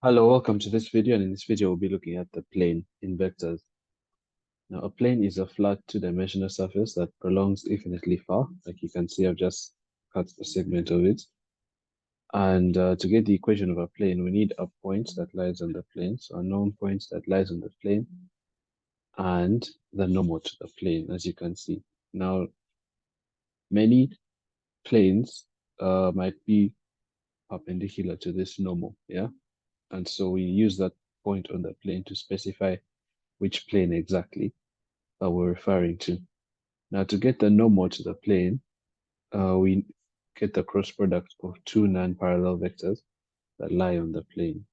Hello, welcome to this video, and in this video we'll be looking at the plane in vectors. Now, a plane is a flat two-dimensional surface that prolongs infinitely far. Like you can see, I've just cut a segment of it. And to get the equation of a plane, we need a point that lies on the plane, so a known point that lies on the plane, and the normal to the plane, as you can see. Now, many planes might be perpendicular to this normal, yeah? And so we use that point on the plane to specify which plane exactly we're referring to. Now, to get the normal to the plane, we get the cross product of two non-parallel vectors that lie on the plane.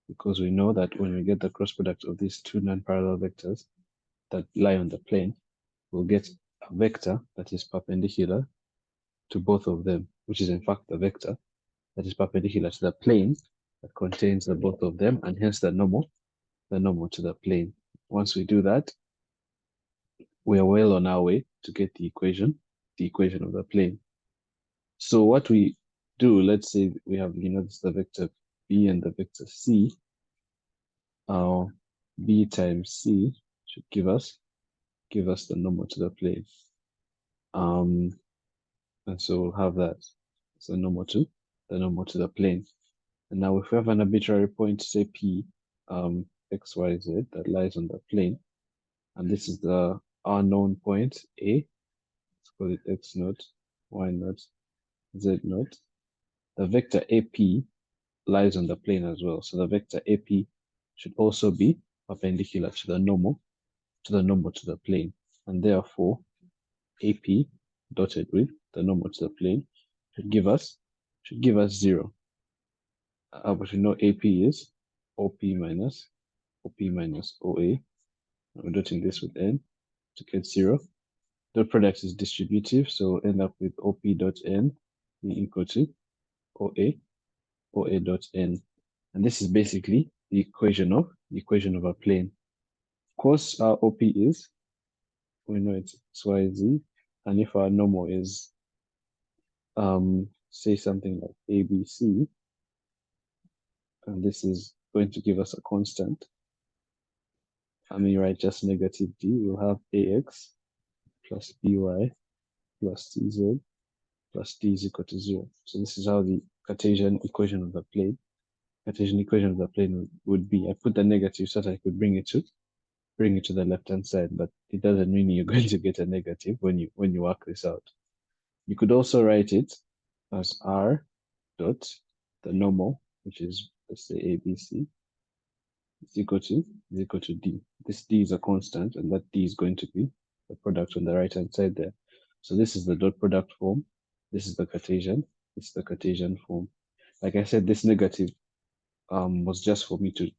Because we know that when we get the cross product of these two non-parallel vectors that lie on the plane, we'll get a vector that is perpendicular to both of them, which is in fact the vector that is perpendicular to the plane that contains the both of them, and hence the normal to the plane. Once we do that, we are well on our way to get the equation of the plane. So what we do, let's say we have, this is the vector B and the vector C. B times C should give us the normal to the plane. And so we'll have that. It's the normal to the plane. And now if we have an arbitrary point, say P, X, Y, Z, that lies on the plane, and this is our known point A, let's call it X naught, Y naught, Z naught. The vector AP lies on the plane as well. So the vector AP should also be perpendicular to the normal to the plane. And therefore, AP dotted with the normal to the plane should give us 0. But we know AP is OP minus OA. And we're dotting this with N to get 0. The product is distributive, so we'll end up with OP dot N being equal to OA dot N. And this is basically the equation of a plane. Of course, our OP is, we know it's XYZ, and if our normal is say something like ABC, and this is going to give us a constant, and we write just negative D, we'll have AX plus BY plus TZ plus D is equal to 0. So this is how the Cartesian equation of the plane would be. I put the negative so that I could bring it to the left-hand side, but it doesn't mean you're going to get a negative when you work this out. You could also write it as R dot the normal, which is, let's say, ABC, is equal to D. This D is a constant, and that D is going to be the product on the right-hand side there. So this is the dot product form. This is the Cartesian. This is the Cartesian form. Like I said, this negative was just for me to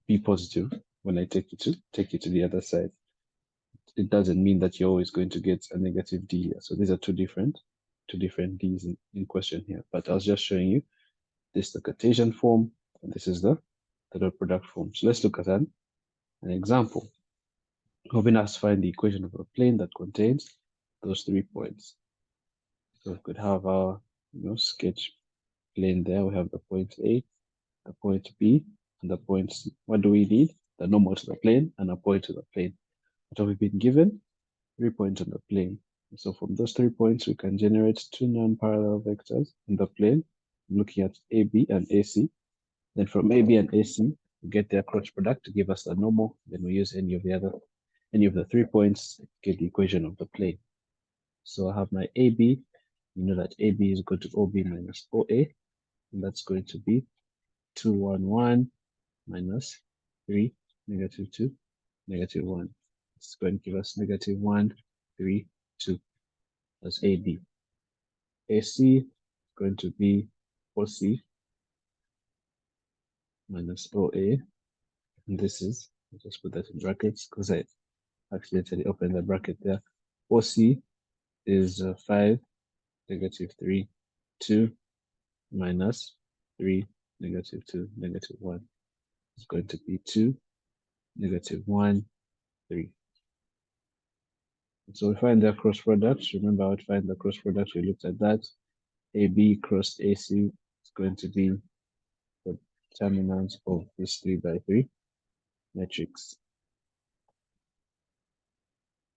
be positive when I take it to the other side. It doesn't mean that you're always going to get a negative D here. So these are two different D's in question here. But I was just showing you this is the Cartesian form, and this is the dot product form. So let's look at an example. We've been asked to find the equation of a plane that contains those 3 points. So we could have our sketch plane there. We have the point A, the point B, and the point C. What do we need? The normal to the plane and a point to the plane. What have we been given? 3 points on the plane. So from those 3 points, we can generate two non-parallel vectors in the plane, looking at AB and AC. Then from AB and AC, we get their cross product to give us the normal. Then we use any of the 3 points to get the equation of the plane. So I have my AB. You know that AB is equal to OB minus OA, and that's going to be 211 minus 3, negative 2, negative 1. It's going to give us negative 1, 3, 2. That's AB. AC is going to be OC minus OA. And this is, I'll just put that in brackets because I accidentally opened the bracket there. OC is 5, negative 3, 2, minus 3, negative 2, negative 1. It's going to be 2, negative 1, 3. So we find the cross product. Remember how to find the cross product? We looked at that. AB cross AC is going to be the determinant of this 3 by 3 matrix.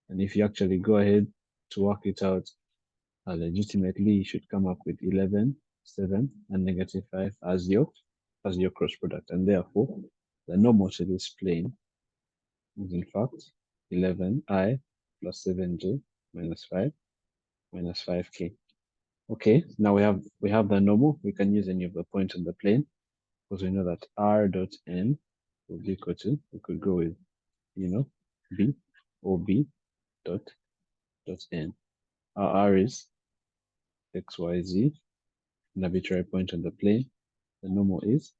And if you actually go ahead to work it out, legitimately you should come up with 11, 7, and negative 5 as your cross product. And therefore, the normal to this plane is in fact 11i plus 7j minus 5 minus 5k. Okay, now we have the normal. We can use any of the points on the plane because we know that r dot n will be equal to, we could go with, b or b dot n. Our r is x, y, z, an arbitrary point on the plane. The normal is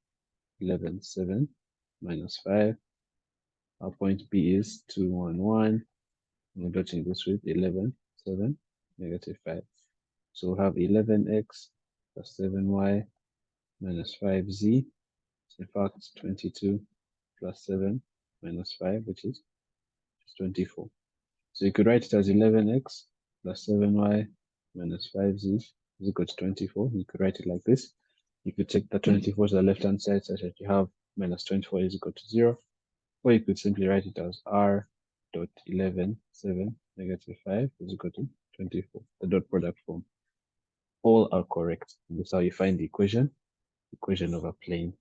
11, 7 minus 5. Our point b is 2, 1, 1. We're dotting this with 11, 7, negative 5. So we'll have 11x plus 7y minus 5z. In fact, 22 plus 7 minus 5, which is 24. So you could write it as 11x plus 7y minus 5z is equal to 24. You could write it like this. You could take the 24 to the left-hand side such that you have minus 24 is equal to 0. Or you could simply write it as r dot 11, 7, negative 5 is equal to 24, the dot product form. All are correct. This is how you find the equation of a plane.